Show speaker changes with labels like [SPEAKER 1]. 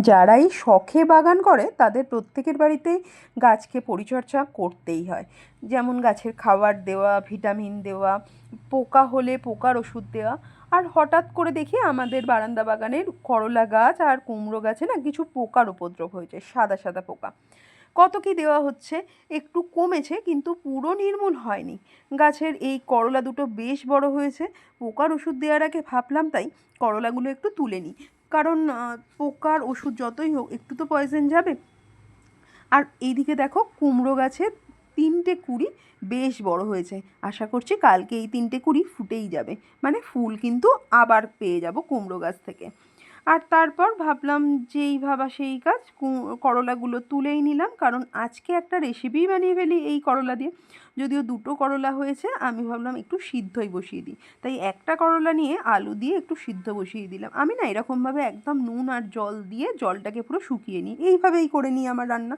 [SPEAKER 1] যারাই শখে বাগান করে তাদের প্রত্যেকের বাড়িতেই গাছকে পরিচর্যা করতেই হয়। যেমন গাছের খাবার দেওয়া, ভিটামিন দেওয়া, পোকা হলে পোকার ওষুধ দেওয়া। আর হঠাৎ করে দেখি আমাদের বারান্দা বাগানের করলা গাছ আর কুমড়ো গাছে না কিছু পোকার উপদ্রব হয়েছে, সাদা সাদা পোকা। কত কি দেওয়া হচ্ছে, একটু কমেছে কিন্তু পুরো নির্মূল হয়নি। গাছের এই করলা দুটো বেশ বড় হয়েছে। পোকার ওষুধ দেওয়ার আগে ভাবলাম তাই করলাগুলো একটু তুলে নিই, কারণ পোকার ওষুধ যতই হোক একটু তো পয়জন যাবে। আর এইদিকে দেখো কুমড়ো গাছে 3টে কুঁড়ি বেশ বড় হয়েছে। আশা করছি কালকে এই 3টে কুঁড়ি ফুটেই যাবে, মানে ফুল কিন্তু আবার পেয়ে যাব কুমড়ো গাছ থেকে। আর তারপর ভাবলাম যেই ভাবা সেই কাজ, করলাগুলো তুলেই নিলাম, কারণ আজকে একটা রেসিপি বানিয়ে ফেলি এই করলা দিয়ে। যদিও দুটো করলা হয়েছে, আমি ভাবলাম একটু সিদ্ধই বসিয়ে দিই, তাই একটা করলা নিয়ে আলু দিয়ে একটু সিদ্ধ বসিয়ে দিলাম। আমি না এরকমভাবে একদম নুন আর জল দিয়ে জলটাকে পুরো শুকিয়ে নিই, এইভাবেই করে নিই আমার রান্না।